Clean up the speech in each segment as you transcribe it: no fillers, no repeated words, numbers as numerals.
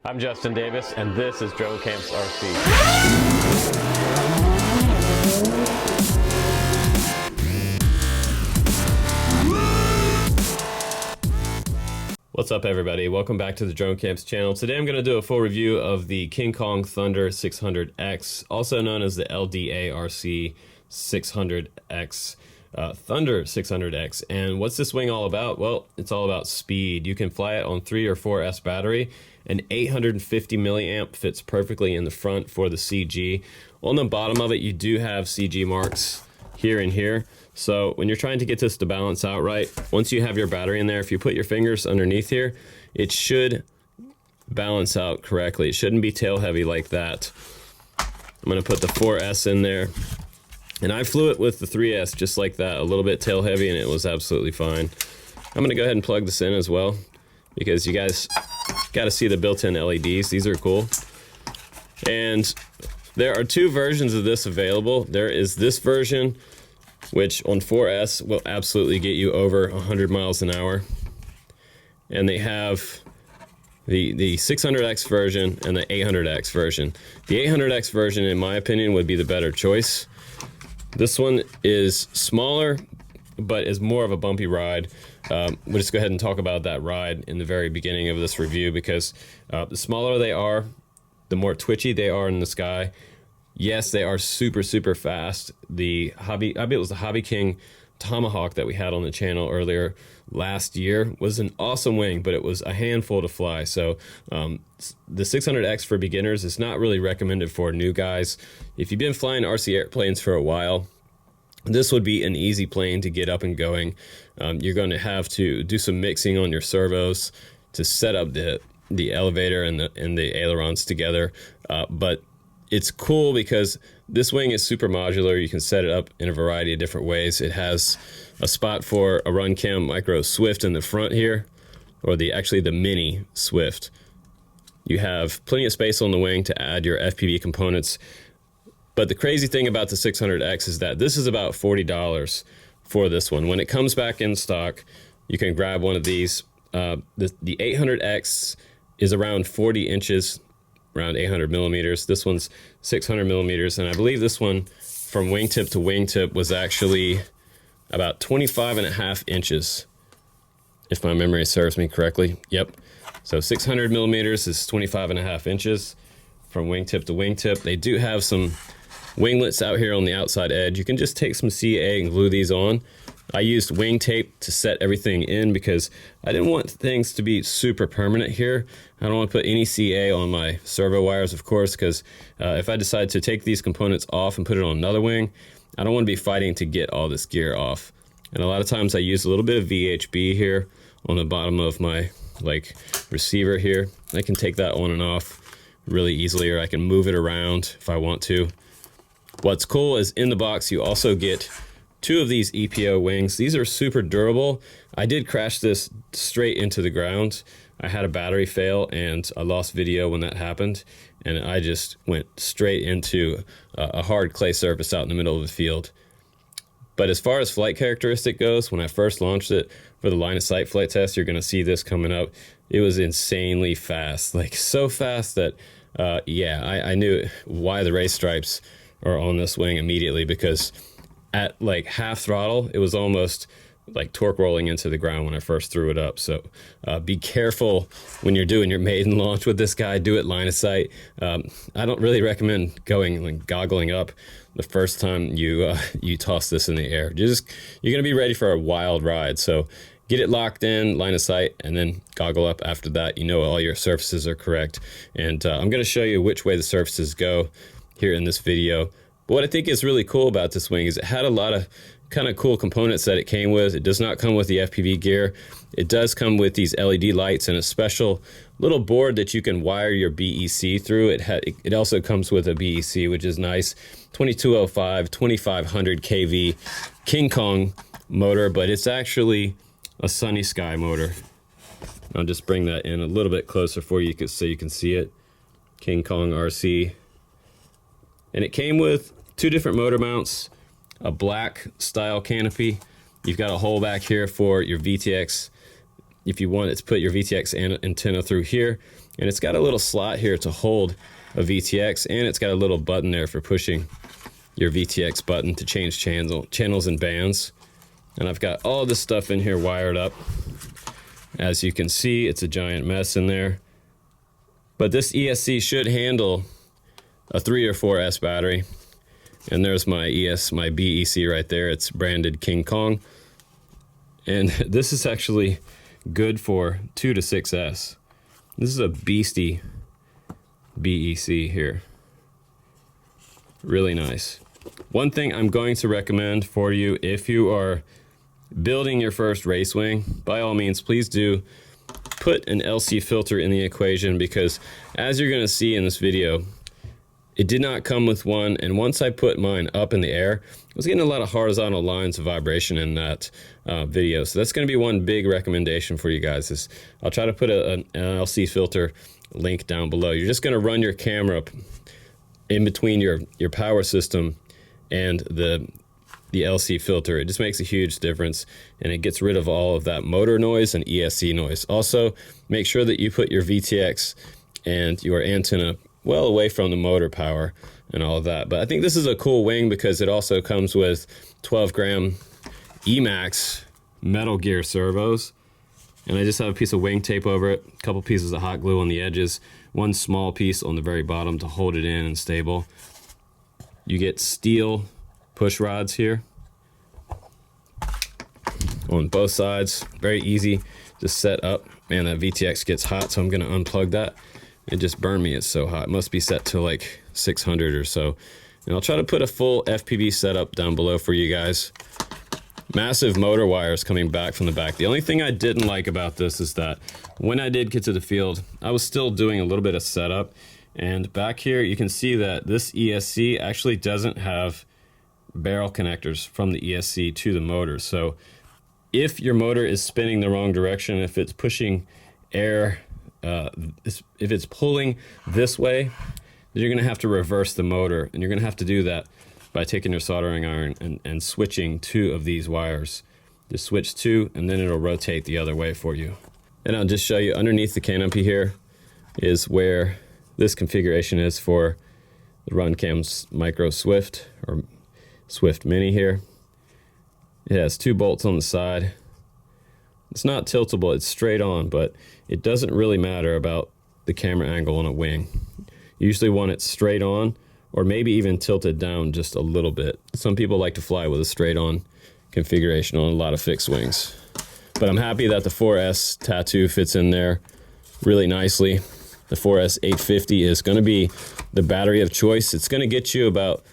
I'm Justin Davis, and this is Drone Camps RC. What's up, everybody? Welcome back to the Drone Camps channel. Today I'm going to do a full review of the Kingkong Thunder 600X, also known as the LDA RC 600X. Thunder 600X. And what's this wing all about? Well, it's all about speed. You can fly it on 3 or 4S battery. An 850 milliamp fits perfectly in the front for the CG. On the bottom of it, you do have CG marks here and here. So when you're trying to get this to balance out right, once you have your battery in there, if you put your fingers underneath here, it should balance out correctly. It shouldn't be tail heavy like that. I'm gonna put the 4S in there. And I flew it with the 3S just like that, a little bit tail heavy, and it was absolutely fine. I'm gonna go ahead and plug this in as well, because you guys gotta see the built-in LEDs. These are cool. And there are 2 versions of this available. There is this version, which on 4S will absolutely get you over 100 miles an hour. And they have the 600X version and the 800X version. The 800X version, in my opinion, would be the better choice. This one is smaller, but is more of a bumpy ride. We'll just go ahead and talk about that ride in the very beginning of this review, because the smaller they are, the more twitchy they are in the sky. Yes, they are super, super fast. The Hobby, I bet it was the Hobby King Tomahawk that we had on the channel earlier last year, was an awesome wing, but it was a handful to fly. So the 600X for beginners is not really recommended for new guys. If you've been flying RC airplanes for a while, this would be an easy plane to get up and going. You're going to have to do some mixing on your servos to set up the elevator and the ailerons together, but it's cool because this wing is super modular. You can set it up in a variety of different ways. It has a spot for a Run Cam Micro Swift in the front here, or actually the mini Swift. You have plenty of space on the wing to add your FPV components. But the crazy thing about the 600X is that this is about $40 for this one. When it comes back in stock, you can grab one of these. The 800X is around 40 inches, around 800 millimeters. This one's 600 millimeters, and I believe this one from wingtip to wingtip was actually about 25.5 inches, if my memory serves me correctly. Yep. So 600 millimeters is 25.5 inches from wingtip to wingtip. They do have some winglets out here on the outside edge. You can just take some CA and glue these on. I used wing tape to set everything in because I didn't want things to be super permanent here. I don't want to put any CA on my servo wires, of course, because if I decide to take these components off and put it on another wing, I don't want to be fighting to get all this gear off. And a lot of times I use a little bit of VHB here on the bottom of my receiver here. I can take that on and off really easily, or I can move it around if I want to. What's cool is in the box you also get 2 of these EPO wings. These are super durable. I did crash this straight into the ground. I had a battery fail and I lost video when that happened, and I just went straight into a hard clay surface out in the middle of the field. But as far as flight characteristic goes, when I first launched it for the line of sight flight test, you're gonna see this coming up. It was insanely fast, like so fast that yeah, I knew why the race stripes are on this wing immediately, because at like half throttle, it was almost like torque rolling into the ground when I first threw it up. So be careful when you're doing your maiden launch with this guy. Do it line of sight. I don't really recommend going goggling up the first time you toss this in the air. You're gonna be ready for a wild ride. So get it locked in, line of sight, and then goggle up after that. You know all your surfaces are correct. And I'm gonna show you which way the surfaces go here in this video. But what I think is really cool about this wing is it had a lot of kind of cool components that it came with. It does not come with the FPV gear. It does come with these LED lights and a special little board that you can wire your BEC through. It also comes with a BEC, which is nice. 2205, 2500 kV Kingkong motor, but it's actually a Sunny Sky motor. I'll just bring that in a little bit closer for you so you can see it. Kingkong RC. And it came with 2 different motor mounts, a black style canopy. You've got a hole back here for your VTX if you want to put your VTX antenna through here. And it's got a little slot here to hold a VTX, and it's got a little button there for pushing your VTX button to change channels and bands. And I've got all this stuff in here wired up. As you can see, it's a giant mess in there. But this ESC should handle a 3 or 4S battery. And there's my my BEC right there. It's branded Kingkong. And this is actually good for 2 to 6S. This is a beastie BEC here. Really nice. One thing I'm going to recommend for you, if you are building your first race wing, by all means, please do put an LC filter in the equation, because as you're going to see in this video, it did not come with one, and once I put mine up in the air, I was getting a lot of horizontal lines of vibration in that video. So that's going to be one big recommendation for you guys. Is I'll try to put an LC filter link down below. You're just going to run your camera up in between your power system and the LC filter. It just makes a huge difference, and it gets rid of all of that motor noise and ESC noise. Also, make sure that you put your VTX and your antenna well away from the motor power and all of that. But I think this is a cool wing because it also comes with 12-gram Emax metal gear servos. And I just have a piece of wing tape over it, a couple pieces of hot glue on the edges, one small piece on the very bottom to hold it in and stable. You get steel push rods here on both sides. Very easy to set up. Man, that VTX gets hot, so I'm gonna unplug that. It just burned me, it's so hot. It must be set to like 600 or so. And I'll try to put a full FPV setup down below for you guys. Massive motor wires coming back from the back. The only thing I didn't like about this is that when I did get to the field, I was still doing a little bit of setup. And back here, you can see that this ESC actually doesn't have barrel connectors from the ESC to the motor. So if your motor is spinning the wrong direction, if it's pushing air, if it's pulling this way, then you're gonna have to reverse the motor, and you're gonna have to do that by taking your soldering iron and switching 2 of these wires. Just switch 2, and then it'll rotate the other way for you. And I'll just show you underneath the canopy here is where this configuration is for the RunCam's Micro Swift or Swift Mini here. It has 2 bolts on the side. It's not tiltable, it's straight on, but it doesn't really matter about the camera angle on a wing. You usually want it straight on, or maybe even tilted down just a little bit. Some people like to fly with a straight on configuration on a lot of fixed wings. But I'm happy that the 4S tattoo fits in there really nicely. The 4S 850 is gonna be the battery of choice. It's gonna get you about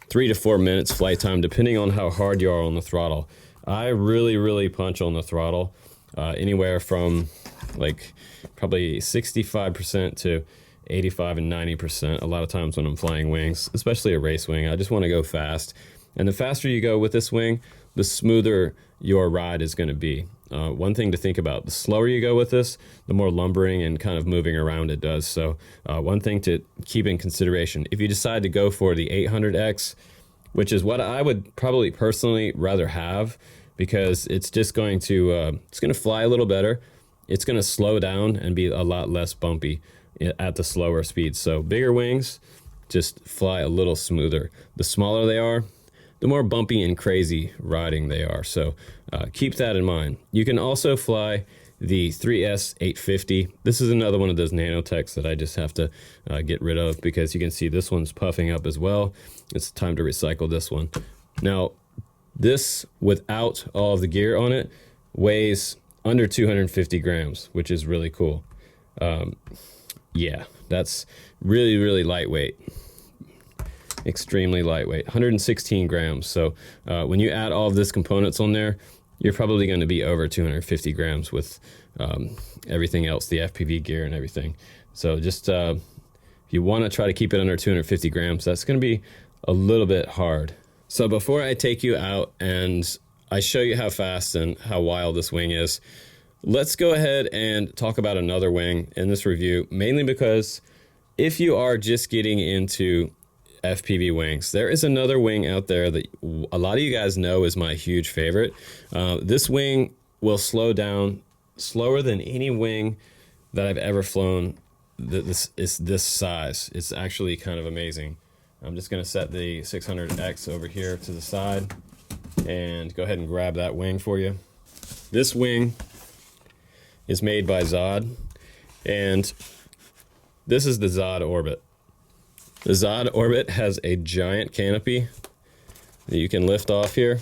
3 to 4 minutes flight time, depending on how hard you are on the throttle. I really punch on the throttle, anywhere from like probably 65% to 85 and 90% a lot of times when I'm flying wings, especially a race wing. I just want to go fast, and the faster you go with this wing, the smoother your ride is going to be. One thing to think about, the slower you go with this, the more lumbering and kind of moving around it does. So one thing to keep in consideration, if you decide to go for the 800X, which is what I would probably personally rather have, because it's just going to fly a little better. It's going to slow down and be a lot less bumpy at the slower speeds. So bigger wings just fly a little smoother. The smaller they are, the more bumpy and crazy riding they are. So keep that in mind. You can also fly the 3S 850. This is another one of those nanotechs that I just have to get rid of, because you can see this one's puffing up as well. It's time to recycle this one. Now, this, without all of the gear on it, weighs under 250 grams, which is really cool. Yeah, that's really lightweight. Extremely lightweight, 116 grams. So when you add all of these components on there, you're probably going to be over 250 grams with everything else, the FPV gear and everything. So just if you want to try to keep it under 250 grams, that's going to be a little bit hard. So before I take you out and I show you how fast and how wild this wing is, let's go ahead and talk about another wing in this review, mainly because if you are just getting into FPV wings, there is another wing out there that a lot of you guys know is my huge favorite. This wing will slow down slower than any wing that I've ever flown this is this size. It's actually kind of amazing. I'm just gonna set the 600X over here to the side and go ahead and grab that wing for you. This wing is made by Zod, and this is the Zod Orbit. The Zod Orbit has a giant canopy that you can lift off here,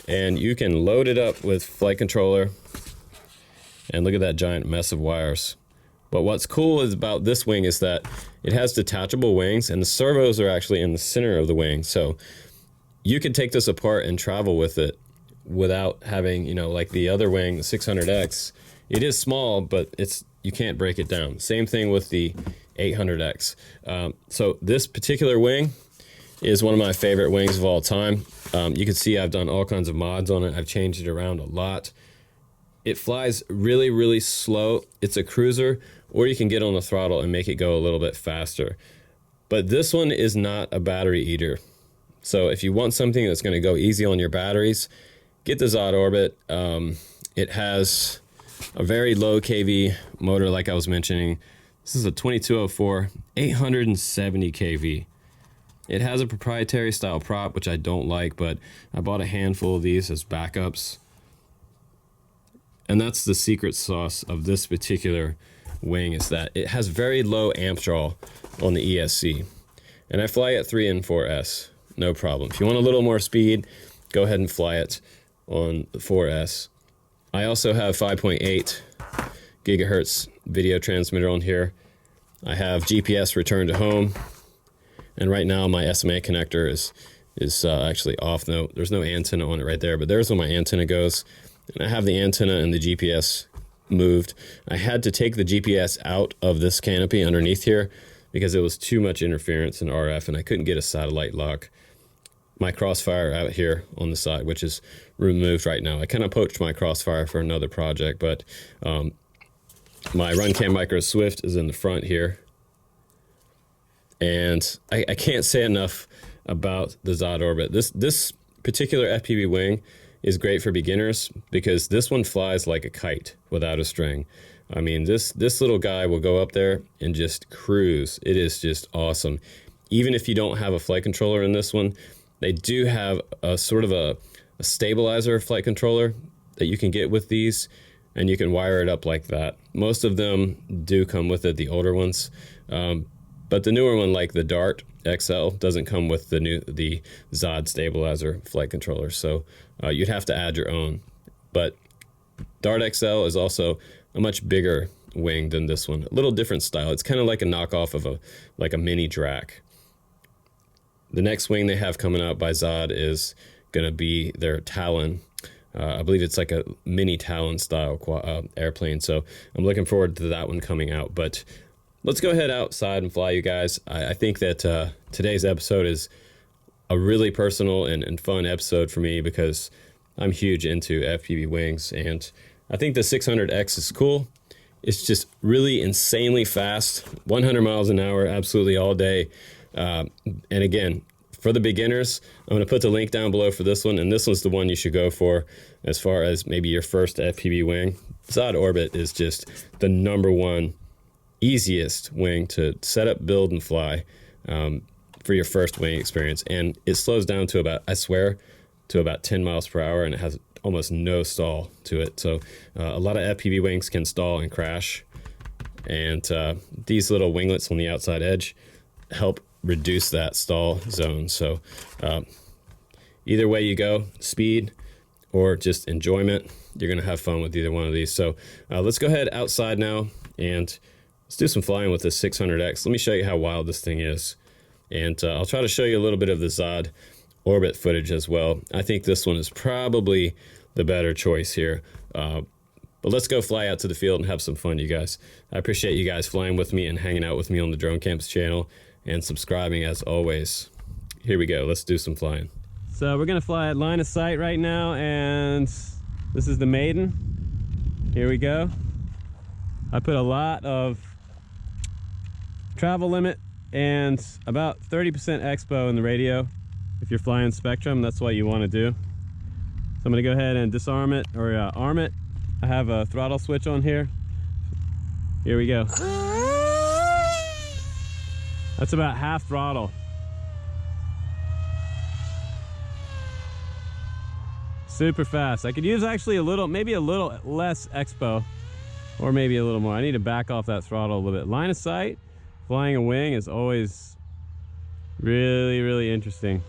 and you can load it up with flight controller. And look at that giant mess of wires. But what's cool is about this wing is that it has detachable wings, and the servos are actually in the center of the wing. So you can take this apart and travel with it without having, you know, like the other wing, the 600X. It is small, but you can't break it down. Same thing with the 800X. So this particular wing is one of my favorite wings of all time. You can see I've done all kinds of mods on it. I've changed it around a lot. It flies really, really slow. It's a cruiser, or you can get on the throttle and make it go a little bit faster. But this one is not a battery eater. So if you want something that's going to go easy on your batteries, get the Zod Orbit. It has a very low kV motor, like I was mentioning. This is a 2204, 870 kV. It has a proprietary style prop, which I don't like, but I bought a handful of these as backups. And that's the secret sauce of this particular wing, is that it has very low amp draw on the ESC. And I fly at 3 and 4S, no problem. If you want a little more speed, go ahead and fly it on the 4S. I also have 5.8 gigahertz video transmitter on here. I have GPS return to home. And right now my SMA connector is actually off. No, there's no antenna on it right there, but there's where my antenna goes. And I have the antenna and the GPS moved. I had to take the GPS out of this canopy underneath here because it was too much interference in RF, and I couldn't get a satellite lock. My crossfire out here on the side, which is removed right now. I kind of poached my crossfire for another project, but my Runcam Micro Swift is in the front here. And I can't say enough about the Zod Orbit. This particular FPV wing is great for beginners because this one flies like a kite without a string. I mean, this little guy will go up there and just cruise. It is just awesome. Even if you don't have a flight controller in this one, they do have a sort of a stabilizer flight controller that you can get with these, and you can wire it up like that. Most of them do come with it, the older ones. But the newer one, like the Dart XL, doesn't come with the Zod stabilizer flight controller, so you'd have to add your own. But Dart XL is also a much bigger wing than this one. A little different style. It's kind of like a knockoff of a mini Drac. The next wing they have coming out by Zod is going to be their Talon. I believe it's like a mini Talon style airplane, so I'm looking forward to that one coming out. But let's go ahead outside and fly, you guys. I think that today's episode is a really personal and fun episode for me because I'm huge into FPV wings, and I think the 600X is cool. It's just really insanely fast, 100 miles an hour, absolutely all day. And again, for the beginners, I'm going to put the link down below for this one, and this one's the one you should go for as far as maybe your first FPV wing. Zod Orbit is just the #1 easiest wing to set up, build, and fly for your first wing experience. And it slows down to about, I swear, to about 10 miles per hour, and it has almost no stall to it. So a lot of FPV wings can stall and crash, and these little winglets on the outside edge help reduce that stall zone. So either way you go, speed or just enjoyment, you're gonna have fun with either one of these. So let's go ahead outside now and let's do some flying with this 600X. Let me show you how wild this thing is. And I'll try to show you a little bit of the Zod Orbit footage as well. I think this one is probably the better choice here. But let's go fly out to the field and have some fun, you guys. I appreciate you guys flying with me and hanging out with me on the Drone Camps channel and subscribing as always. Here we go, let's do some flying. So we're gonna fly at line of sight right now, and this is the maiden. Here we go. I put a lot of travel limit and about 30% expo in the radio. If you're flying Spectrum, that's what you want to do. So I'm going to go ahead and disarm it, or arm it. I have a throttle switch on here. Here we go. That's about half throttle. Super fast. I could use actually a little, maybe a little less expo, or maybe a little more. I need to back off that throttle a little bit. Line of sight, flying a wing is always really, really interesting.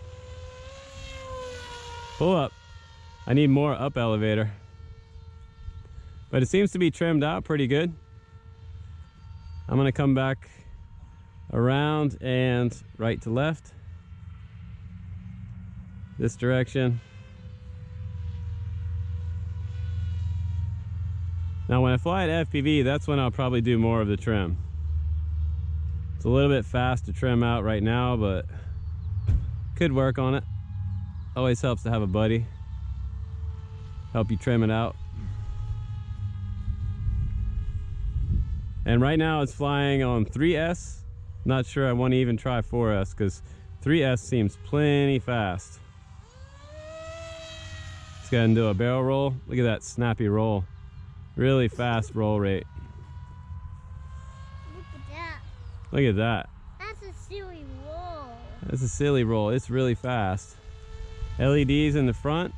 Pull up. I need more up elevator. But it seems to be trimmed out pretty good. I'm gonna come back around and right to left. This direction. Now when I fly at FPV, that's when I'll probably do more of the trim. It's a little bit fast to trim out right now, but could work on it. Always helps to have a buddy help you trim it out. And right now it's flying on 3S. Not sure I want to even try 4S because 3S seems plenty fast. Let's go ahead and do a barrel roll. Look at that snappy roll. Really fast roll rate. Look at that. Look at that. That's a silly roll. That's a silly roll. It's really fast. LEDs in the front.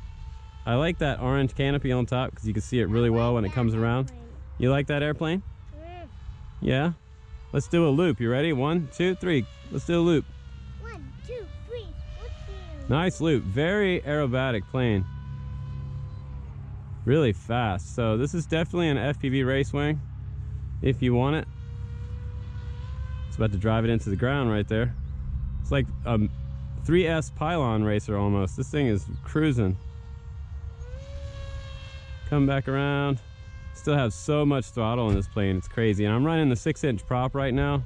I like that orange canopy on top because you can see it really well when it comes around. You like that airplane? Yeah? Let's do a loop. You ready? 1, 2, 3. Let's do a loop. 1, 2, 3. Nice loop. Very aerobatic plane. Really fast. So this is definitely an FPV race wing if you want it. It's about to drive it into the ground right there. It's like a 3S pylon racer almost. This thing is cruising. Come back around. Still have so much throttle in this plane. It's crazy. And I'm running the 6-inch prop right now.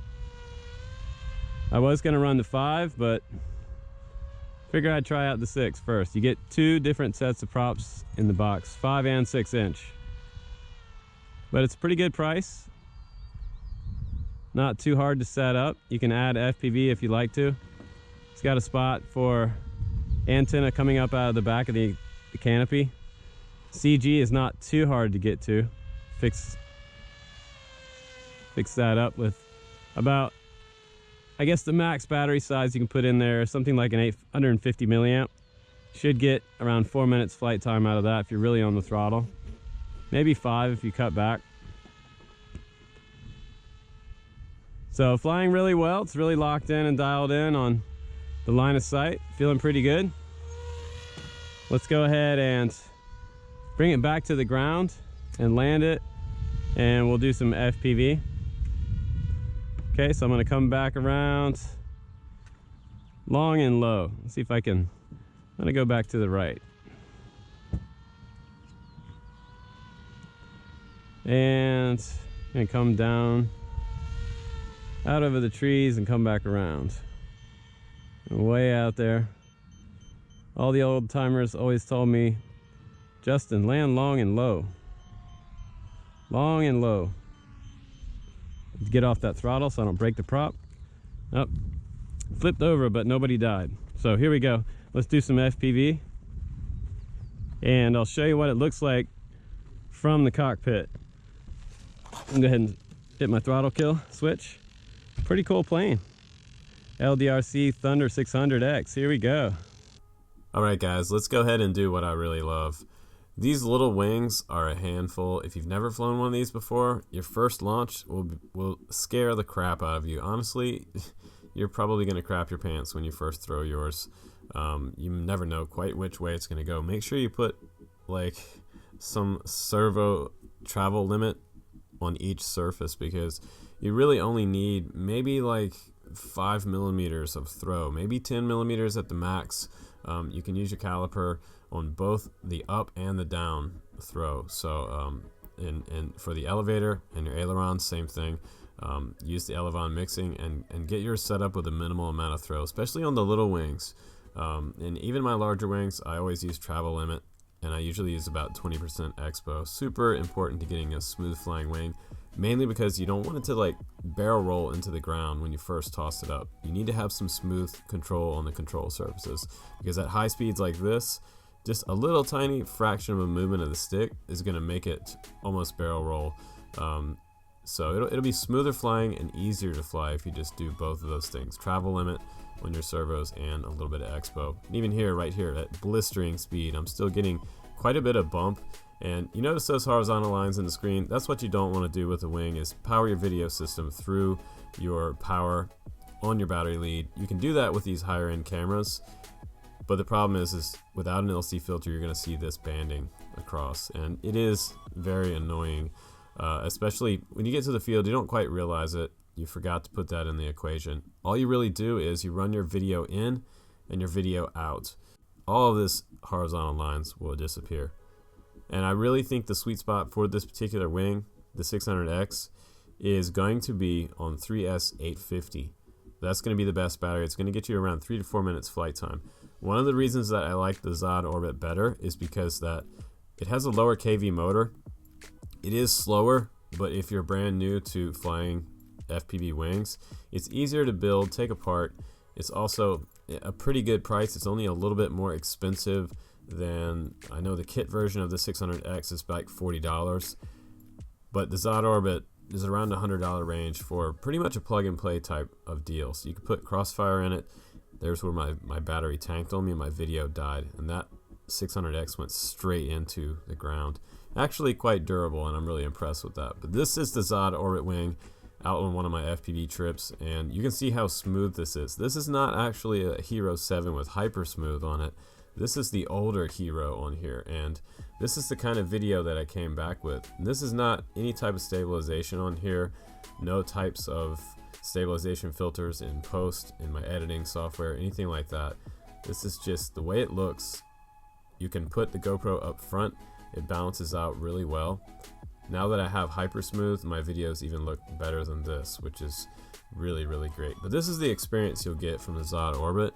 I was going to run the 5, but figure I'd try out the 6 first. You get 2 different sets of props in the box, 5 and 6-inch. But it's a pretty good price. Not too hard to set up. You can add FPV if you like to. It's got a spot for antenna coming up out of the back of the canopy. CG is not too hard to get to. Fix that up with about, I guess the max battery size you can put in there, something like an 850 milliamp. Should get around 4 minutes flight time out of that if you're really on the throttle. Maybe 5 if you cut back. So flying really well. It's really locked in and dialed in on the line of sight. Feeling pretty good. Let's go ahead and bring it back to the ground and land it, and we'll do some FPV. Okay, so I'm gonna come back around long and low. Let's see if I can, I'm gonna go back to the right. And I'm gonna come down out over the trees and come back around. And way out there. All the old timers always told me, Justin, land long and low. Long and low. Get off that throttle so I don't break the prop. Oh, flipped over, but nobody died. So here we go. Let's do some FPV. And I'll show you what it looks like from the cockpit. I'm gonna go ahead and hit my throttle kill switch. Pretty cool plane. LDRC Thunder 600X. Here we go. All right, guys, let's go ahead and do what I really love. These little wings are a handful. If you've never flown one of these before, your first launch will scare the crap out of you. Honestly, you're probably going to crap your pants when you first throw yours. You never know quite which way it's going to go. Make sure you put like some servo travel limit on each surface, because you really only need maybe like 5 millimeters of throw, maybe 10 millimeters at the max. You can use your caliper on both the up and the down throw. So and for the elevator and your aileron, same thing. Use the elevon mixing and get yours set up with a minimal amount of throw, especially on the little wings. And even my larger wings, I always use travel limit, and I usually use about 20% expo. Super important to getting a smooth flying wing, mainly because you don't want it to like barrel roll into the ground when you first toss it up. You need to have some smooth control on the control surfaces, because at high speeds like this, just a little tiny fraction of a movement of the stick is going to make it almost barrel roll. So it'll be smoother flying and easier to fly if you just do both of those things. Travel limit on your servos and a little bit of expo. And even here, right here, at blistering speed, I'm still getting quite a bit of bump. And you notice those horizontal lines in the screen? That's what you don't want to do with a wing, is power your video system through your power on your battery lead. You can do that with these higher end cameras, but the problem is without an LC filter, you're going to see this banding across, and it is very annoying. Especially when you get to the field, you don't quite realize it. You forgot to put that in the equation. All you really do is you run your video in and your video out. All of this horizontal lines will disappear. And I really think the sweet spot for this particular wing, the 600X, is going to be on 3S850. That's going to be the best battery. It's going to get you around 3 to 4 minutes flight time. One of the reasons that I like the Zod Orbit better is because that it has a lower kV motor. It is slower, but if you're brand new to flying FPV wings, it's easier to build, take apart. It's also a pretty good price. It's only a little bit more expensive than, I know the kit version of the 600X is like $40, but the Zod Orbit is around $100 range for pretty much a plug and play type of deal. So you can put crossfire in it. There's where my battery tanked on me and my video died, and that 600X went straight into the ground. Actually quite durable, and I'm really impressed with that. But this is the Zod Orbit wing out on one of my FPV trips, and you can see how smooth this is. This is not actually a Hero 7 with hyper smooth on it. This is the older Hero on here, and this is the kind of video that I came back with. This is not any type of stabilization on here, no types of stabilization filters in post, in my editing software, anything like that. This is just the way it looks. You can put the GoPro up front, it balances out really well. Now that I have hyper smooth, my videos even look better than this, which is really, really great. But this is the experience you'll get from the Zod Orbit,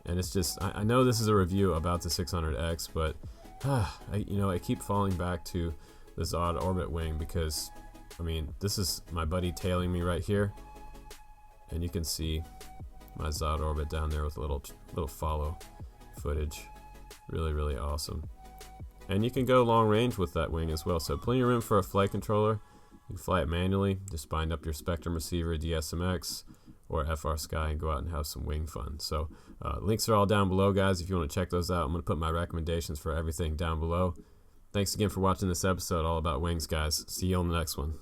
and it's just, I know this is a review about the 600X, but I keep falling back to the Zod Orbit wing because, I mean, this is my buddy tailing me right here, and you can see my Zod Orbit down there with a little follow footage. Really, really awesome. And you can go long range with that wing as well, so plenty of room for a flight controller. You can fly it manually, just bind up your Spectrum receiver, DSMX, or FrSky, and go out and have some wing fun. So links are all down below, guys, if you want to check those out. I'm going to put my recommendations for everything down below. Thanks again for watching this episode all about wings, guys. See you on the next one.